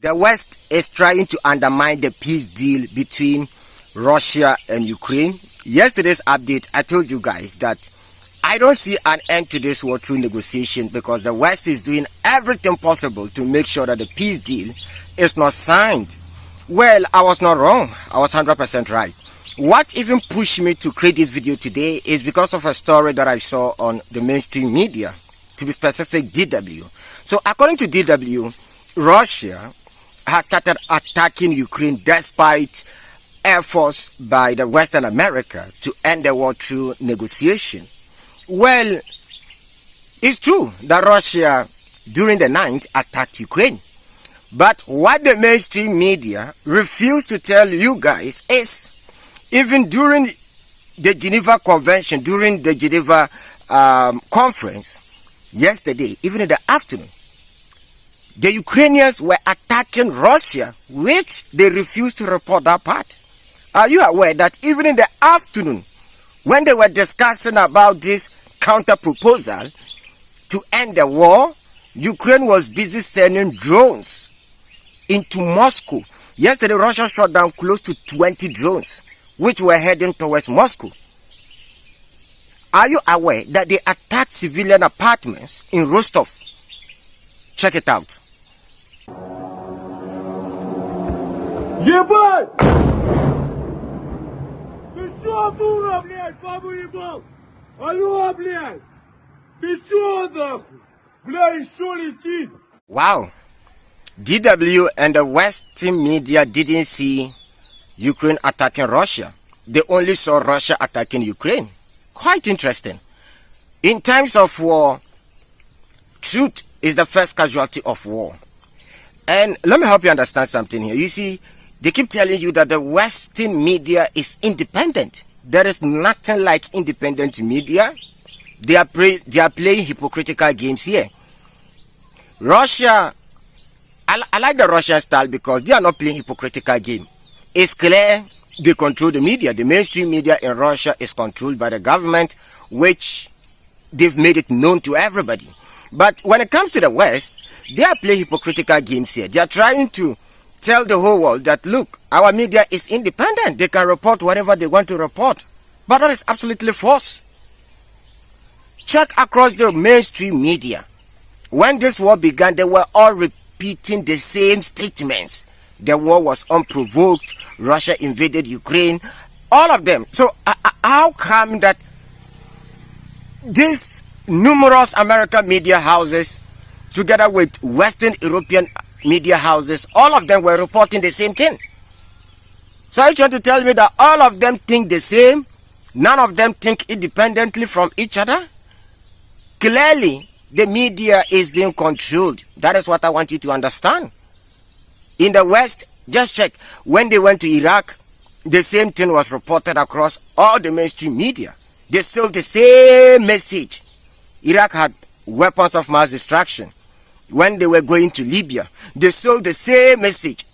The West is trying to undermine the peace deal between Russia and Ukraine. Yesterday's update, I told you guys that I don't see an end to this war through negotiation because the West is doing everything possible to make sure that the peace deal is not signed. Well, I was not wrong. I was 100% right. What even pushed me to create this video today is because of a story that I saw on the mainstream media, to be specific, DW. So according to DW, Russia has started attacking Ukraine despite efforts by the Western America to end the war through negotiation. Well, it's true that Russia during the night attacked Ukraine. But what the mainstream media refused to tell you guys is even during the Geneva Convention, during the Geneva conference yesterday, even in the afternoon, the Ukrainians were attacking Russia, which they refused to report that part. Are you aware that even in the afternoon, when they were discussing about this counter-proposal to end the war, Ukraine was busy sending drones into Moscow. Yesterday, Russia shot down close to 20 drones, which were heading towards Moscow. Are you aware that they attacked civilian apartments in Rostov? Check it out. Ебать! Ты что, дура, блядь, бабу ебал? Алло, блядь! Ты что, нахуй? Бля, еще летит! Wow. DW and the Western media didn't see Ukraine attacking Russia. They only saw Russia attacking Ukraine. Quite interesting. In times of war, truth is the first casualty of war. And let me help you understand something here. You see, they keep telling you that the Western media is independent. There is nothing like independent media. They are playing hypocritical games here. Russia, I like the Russian style because they are not playing hypocritical game. It's clear they control the media. The mainstream media in Russia is controlled by the government, which they've made it known to everybody. But when it comes to the West, they are playing hypocritical games here. They are trying to tell the whole world that, look, our media is independent. They can report whatever they want to report. But that is absolutely false. Check across the mainstream media. When this war began, they were all repeating the same statements. The war was unprovoked. Russia invaded Ukraine. All of them. So how come that these numerous American media houses, together with Western European media houses, all of them were reporting the same thing? So are you trying to tell me that all of them think the same? None of them think independently from each other? Clearly, the media is being controlled. That is what I want you to understand. In the West, just check. When they went to Iraq, the same thing was reported across all the mainstream media. They sold the same message. Iraq had weapons of mass destruction. When they were going to Libya, they sold the same message.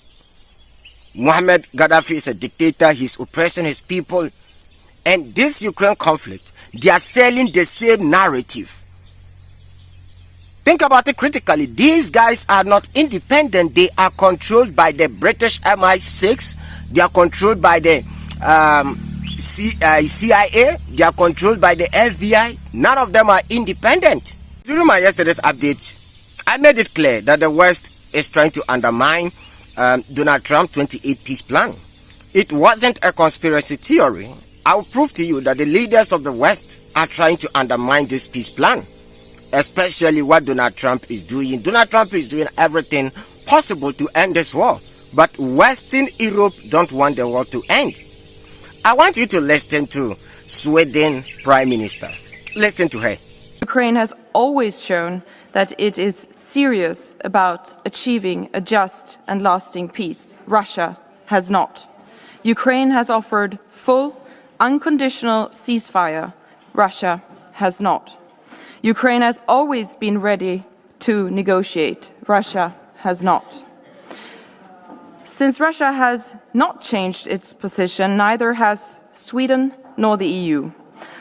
Muhammad Gaddafi is a dictator. He's oppressing his people. And this Ukraine conflict, they are selling the same narrative. Think about it critically. These guys are not independent. They are controlled by the British MI6. They are controlled by the CIA. They are controlled by the FBI. None of them are independent. During my yesterday's update, I made it clear that the West is trying to undermine Donald Trump's 28 peace plan. It wasn't a conspiracy theory. I'll prove to you that the leaders of the West are trying to undermine this peace plan, especially what Donald Trump is doing. Donald Trump is doing everything possible to end this war, but Western Europe don't want the war to end. I want you to listen to Sweden Prime Minister. Listen to her. Ukraine has always shown that it is serious about achieving a just and lasting peace. Russia has not. Ukraine has offered full, unconditional ceasefire. Russia has not. Ukraine has always been ready to negotiate. Russia has not. Since Russia has not changed its position, neither has Sweden nor the EU.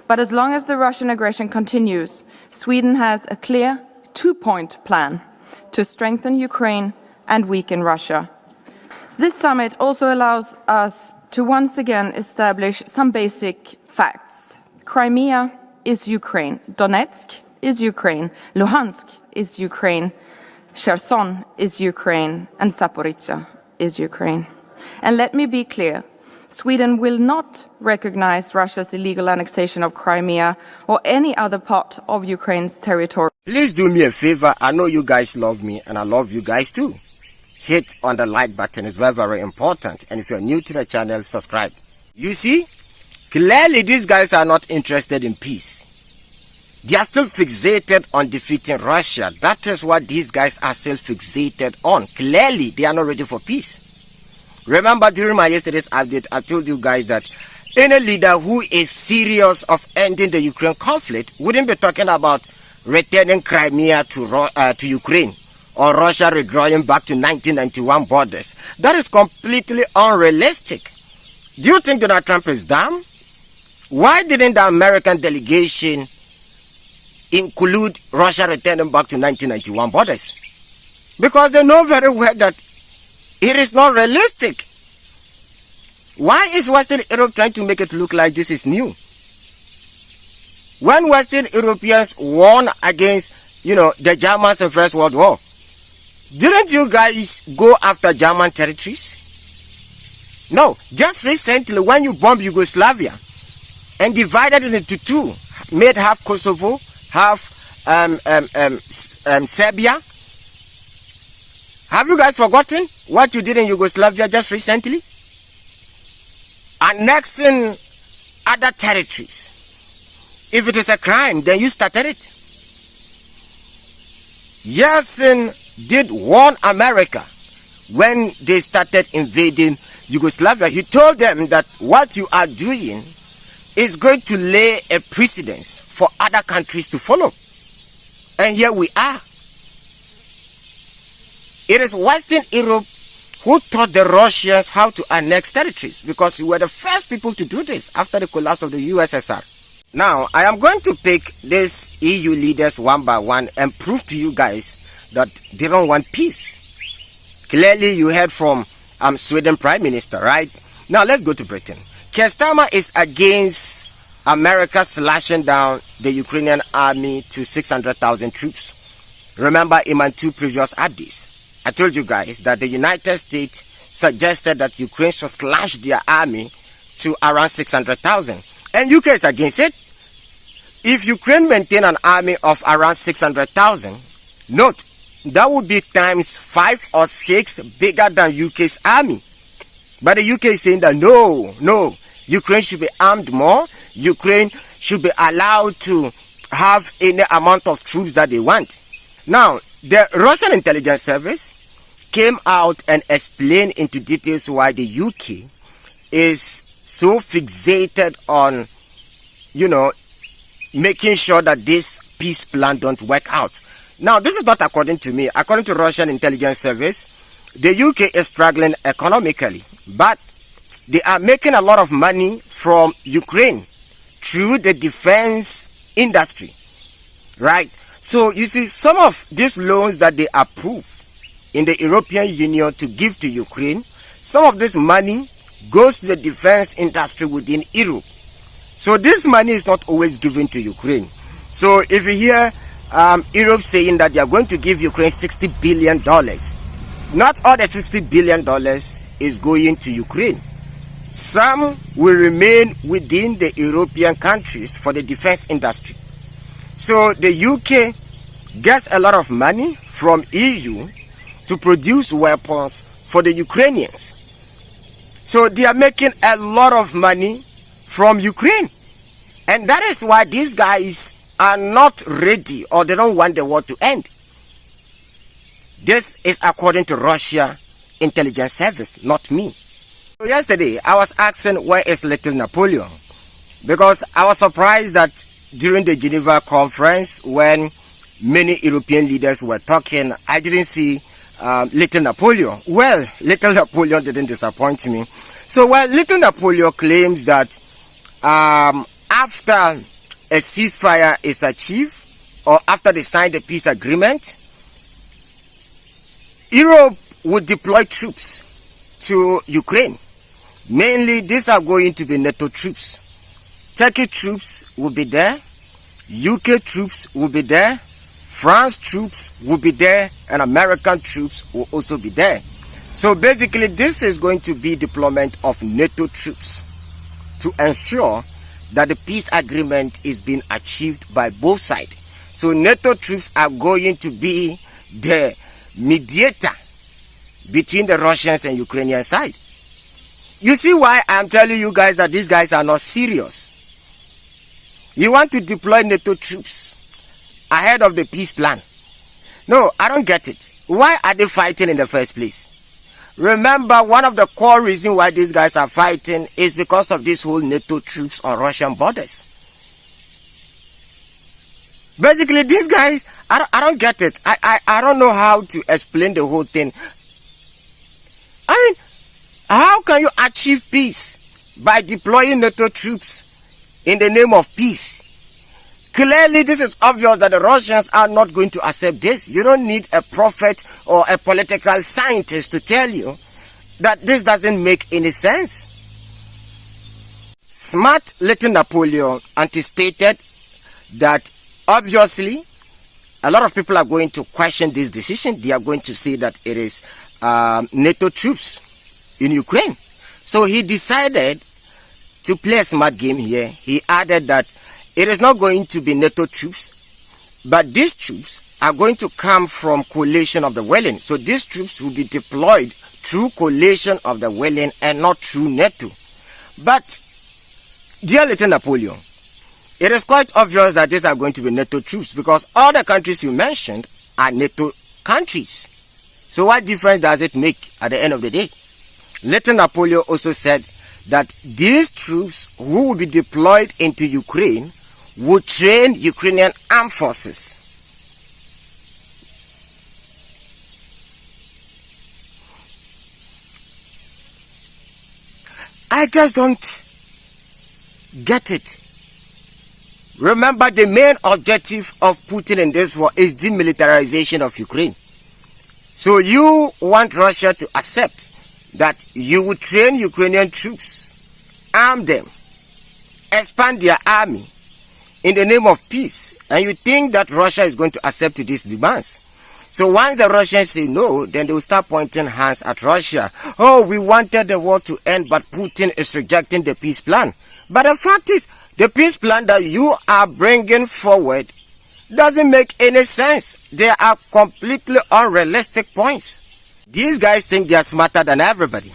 But as long as the Russian aggression continues, Sweden has a clear two-point plan to strengthen Ukraine and weaken Russia. This summit also allows us to once again establish some basic facts. Crimea is Ukraine. Donetsk is Ukraine. Luhansk is Ukraine. Kherson is Ukraine. And Zaporizhzhia is Ukraine. And let me be clear. Sweden will not recognize Russia's illegal annexation of Crimea or any other part of Ukraine's territory. Please do me a favor. I know you guys love me and I love you guys too. Hit on the like button. It's very, very important. And if you're new to the channel, subscribe. You see, clearly these guys are not interested in peace. They are still fixated on defeating Russia. That is what these guys are still fixated on. Clearly, they are not ready for peace. Remember, during my yesterday's update, I told you guys that any leader who is serious of ending the Ukraine conflict wouldn't be talking about returning Crimea to Ukraine or Russia withdrawing back to 1991 borders. That is completely unrealistic. Do you think Donald Trump is dumb? Why didn't the American delegation include Russia returning back to 1991 borders? Because they know very well that it is not realistic. Why is Western Europe trying to make it look like this is new? When Western Europeans won against, the Germans in First World War, didn't you guys go after German territories? No, just recently when you bombed Yugoslavia and divided it into two, made half Kosovo, half Serbia. Have you guys forgotten what you did in Yugoslavia just recently? Annexing other territories. If it is a crime, then you started it. Yeltsin did warn America when they started invading Yugoslavia. He told them that what you are doing is going to lay a precedence for other countries to follow. And here we are. It is Western Europe who taught the Russians how to annex territories, because we were the first people to do this after the collapse of the USSR. Now, I am going to pick these EU leaders one by one and prove to you guys that they don't want peace. Clearly, you heard from Sweden Prime Minister, right? Now, let's go to Britain. Keir Starmer is against America slashing down the Ukrainian army to 600,000 troops. Remember in my two previous updates, I told you guys that the United States suggested that Ukraine should slash their army to around 600,000. And UK is against it. If Ukraine maintain an army of around 600,000, note, that would be times 5 or 6 bigger than UK's army. But the UK is saying that no, Ukraine should be armed more. Ukraine should be allowed to have any amount of troops that they want. Now, the Russian intelligence service came out and explained into details why the UK is so fixated on, making sure that this peace plan don't work out. Now, this is not according to me. According to Russian intelligence service, the UK is struggling economically, but they are making a lot of money from Ukraine through the defense industry, right? So, you see, some of these loans that they approve in the European Union to give to Ukraine, some of this money goes to the defense industry within Europe. So, this money is not always given to Ukraine. So, if you hear Europe saying that they are going to give Ukraine $60 billion, not all the $60 billion is going to Ukraine. Some will remain within the European countries for the defense industry. So the UK gets a lot of money from EU to produce weapons for the Ukrainians. So they are making a lot of money from Ukraine. And that is why these guys are not ready, or they don't want the war to end. This is according to Russia intelligence service, not me. So yesterday, I was asking where is little Napoleon? Because I was surprised that during the Geneva conference, when many European leaders were talking, I didn't see little Napoleon. Well, little Napoleon didn't disappoint me. So, little Napoleon claims that after a ceasefire is achieved, or after they sign the peace agreement, Europe would deploy troops to Ukraine. Mainly, these are going to be NATO troops. Turkey troops will be there. UK troops will be there. France troops will be there. And American troops will also be there. So basically, this is going to be deployment of NATO troops to ensure that the peace agreement is being achieved by both sides. So NATO troops are going to be the mediator between the Russians and Ukrainian side. You see why I'm telling you guys that these guys are not serious. You want to deploy NATO troops ahead of the peace plan. No, I don't get it. Why are they fighting in the first place? Remember, one of the core reasons why these guys are fighting is because of this whole NATO troops on Russian borders. Basically, these guys, I don't get it. I don't know how to explain the whole thing. I mean, how can you achieve peace by deploying NATO troops in the name of peace? Clearly, this is obvious that the Russians are not going to accept this. You don't need a prophet or a political scientist to tell you that this doesn't make any sense. Smart little Napoleon anticipated that obviously a lot of people are going to question this decision. They are going to say that it is NATO troops in Ukraine. So he decided to play a smart game here. He added that it is not going to be NATO troops, but these troops are going to come from coalition of the willing. So these troops will be deployed through coalition of the willing and not through NATO. But, dear little Napoleon, it is quite obvious that these are going to be NATO troops because all the countries you mentioned are NATO countries. So what difference does it make at the end of the day? Little Napoleon also said that these troops who will be deployed into Ukraine will train Ukrainian armed forces. I just don't get it. Remember, the main objective of Putin in this war is demilitarization of Ukraine. So you want Russia to accept that you will train Ukrainian troops, arm them, expand their army in the name of peace, and you think that Russia is going to accept these demands. So once the Russians say no, then they will start pointing hands at Russia. Oh, we wanted the war to end, but Putin is rejecting the peace plan. But the fact is, the peace plan that you are bringing forward doesn't make any sense. They are completely unrealistic points. These guys think they are smarter than everybody.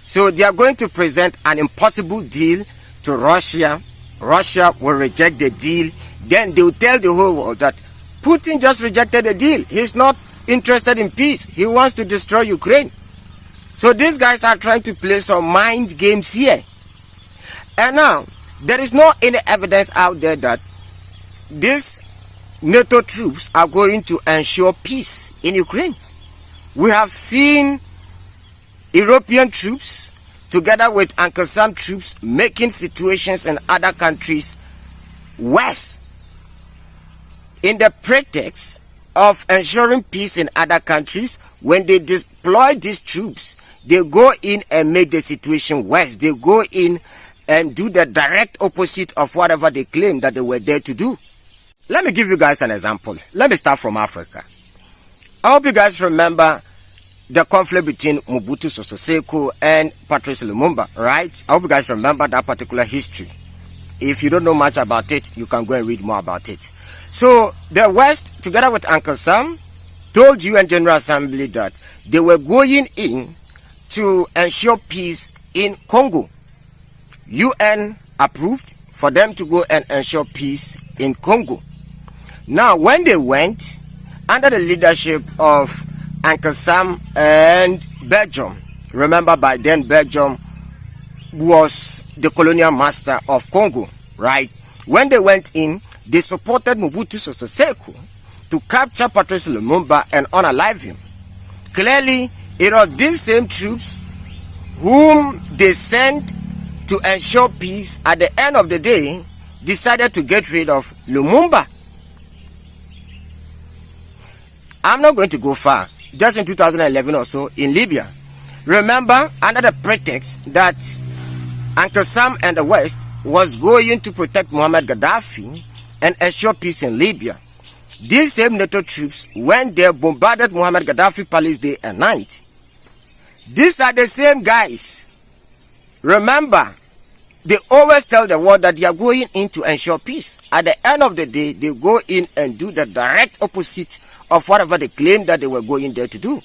So they are going to present an impossible deal to Russia. Russia will reject the deal. Then they will tell the whole world that Putin just rejected the deal. He's not interested in peace. He wants to destroy Ukraine. So these guys are trying to play some mind games here. And now, there is no any evidence out there that these NATO troops are going to ensure peace in Ukraine. We have seen European troops together with Uncle Sam troops making situations in other countries worse in the pretext of ensuring peace in other countries. When they deploy these troops, they go in and make the situation worse. They go in and do the direct opposite of whatever they claim that they were there to do. Let me give you guys an example. Let me start from Africa. I hope you guys remember the conflict between Mobutu Sese Seko and Patrice Lumumba, right? I hope you guys remember that particular history. If you don't know much about it, you can go and read more about it. So, the West, together with Uncle Sam, told UN General Assembly that they were going in to ensure peace in Congo. UN approved for them to go and ensure peace in Congo. Now, when they went, under the leadership of Uncle Sam and Belgium, remember by then Belgium was the colonial master of Congo, right? When they went in, they supported Mobutu Sese Seko to capture Patrice Lumumba and unalive him. Clearly, it was these same troops whom they sent to ensure peace at the end of the day decided to get rid of Lumumba. I'm not going to go far. just in 2011 or so in Libya. Remember, under the pretext that Uncle Sam and the West was going to protect Muammar Gaddafi and ensure peace in Libya, these same NATO troops went there, bombarded Muammar Gaddafi palace day and night. These are the same guys. Remember, they always tell the world that they are going in to ensure peace. At the end of the day, they go in and do the direct opposite of whatever they claimed that they were going there to do.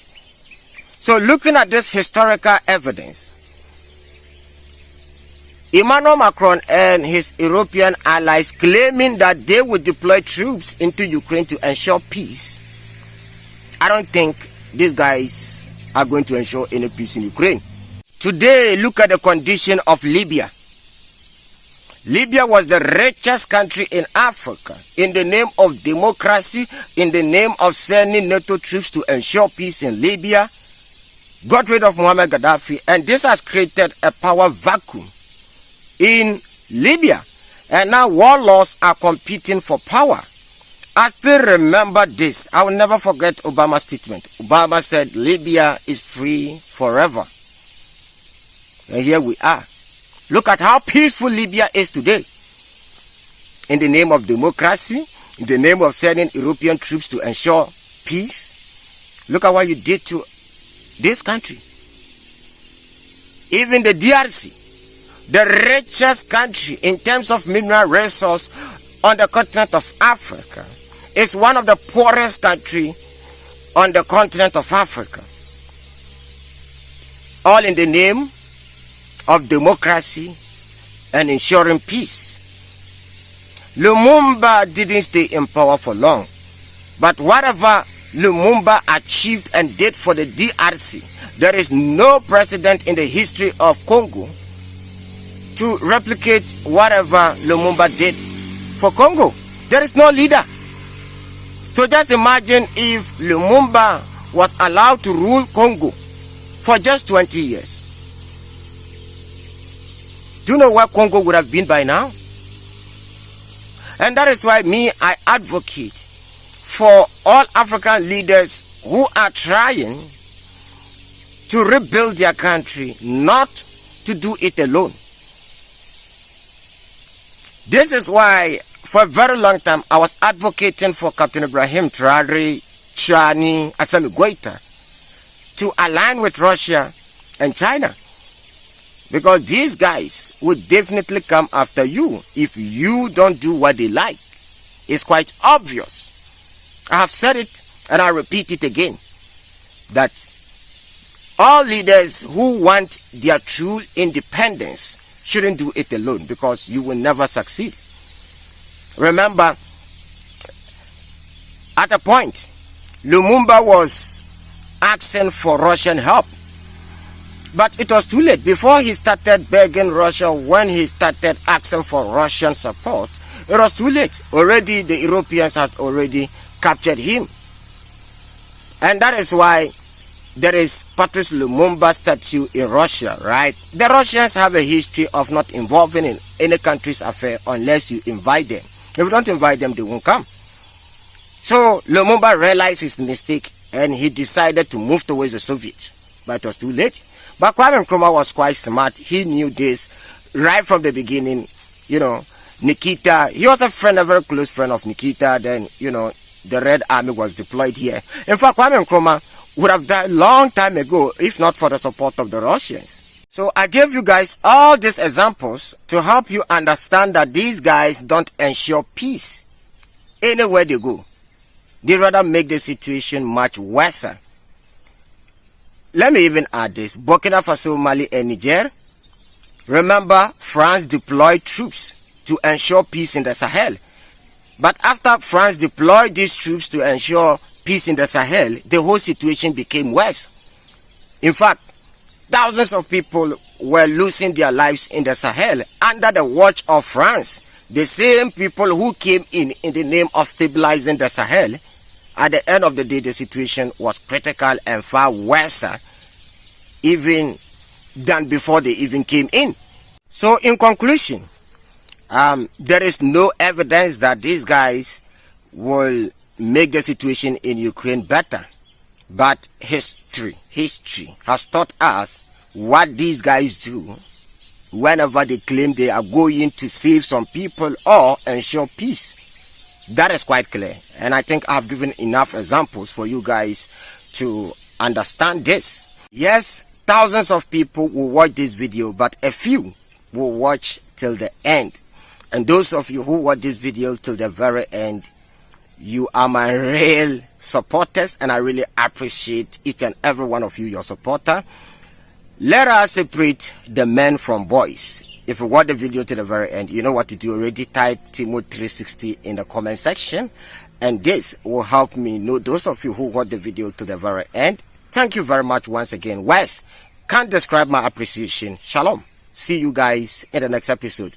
So looking at this historical evidence, Emmanuel Macron and his European allies claiming that they would deploy troops into Ukraine to ensure peace, I don't think these guys are going to ensure any peace in Ukraine. Today, look at the condition of Libya. Libya was the richest country in Africa. In the name of democracy, in the name of sending NATO troops to ensure peace in Libya, got rid of Muammar Gaddafi, and this has created a power vacuum in Libya. And now warlords are competing for power. I still remember this. I will never forget Obama's statement. Obama said Libya is free forever. And here we are. Look at how peaceful Libya is today. In the name of democracy, in the name of sending European troops to ensure peace. Look at what you did to this country. Even the DRC, the richest country in terms of mineral resource on the continent of Africa, is one of the poorest countries on the continent of Africa. All in the name of democracy and ensuring peace. Lumumba didn't stay in power for long, but whatever Lumumba achieved and did for the DRC, there is no precedent in the history of Congo to replicate whatever Lumumba did for Congo. There is no leader. So just imagine if Lumumba was allowed to rule Congo for just 20 years. Do you know where Congo would have been by now? And that is why I advocate for all African leaders who are trying to rebuild their country, not to do it alone. This is why for a very long time I was advocating for Captain Ibrahim Traoré, Chani, Assimi Goïta to align with Russia and China. Because these guys would definitely come after you if you don't do what they like. It's quite obvious. I have said it and I repeat it again, that all leaders who want their true independence shouldn't do it alone, because you will never succeed. Remember, at a point, Lumumba was asking for Russian help. But it was too late. Before he started begging Russia, when he started asking for Russian support, it was too late. Already the Europeans had already captured him. And that is why there is Patrice Lumumba statue in Russia, right? The Russians have a history of not involving in any country's affair unless you invite them. If you don't invite them, they won't come. So Lumumba realized his mistake and he decided to move towards the Soviets. But it was too late. But Kwame Nkrumah was quite smart. He knew this right from the beginning. You know, Nikita, he was a very close friend of Nikita. Then, you know, the Red Army was deployed here. In fact, Kwame Nkrumah would have died long time ago if not for the support of the Russians. So I gave you guys all these examples to help you understand that these guys don't ensure peace anywhere they go. They rather make the situation much worse. Let me even add this. Burkina Faso, Mali, and Niger. Remember, France deployed troops to ensure peace in the Sahel. But after France deployed these troops to ensure peace in the Sahel, the whole situation became worse. In fact, thousands of people were losing their lives in the Sahel under the watch of France. The same people who came in the name of stabilizing the Sahel. At the end of the day, the situation was critical and far worse even than before they even came in. So in conclusion, there is no evidence that these guys will make the situation in Ukraine better. But history has taught us what these guys do whenever they claim they are going to save some people or ensure peace. That is quite clear, and I think I've given enough examples for you guys to understand this. Yes, thousands of people will watch this video, but a few will watch till the end. And those of you who watch this video till the very end, you are my real supporters, and I really appreciate each and every one of you, your supporter. Let us separate the men from boys. If you watch the video to the very end, you know what to do already. Type Timo360 in the comment section, and this will help me know those of you who watch the video to the very end. Thank you very much once again. Wes, can't describe my appreciation. Shalom. See you guys in the next episode.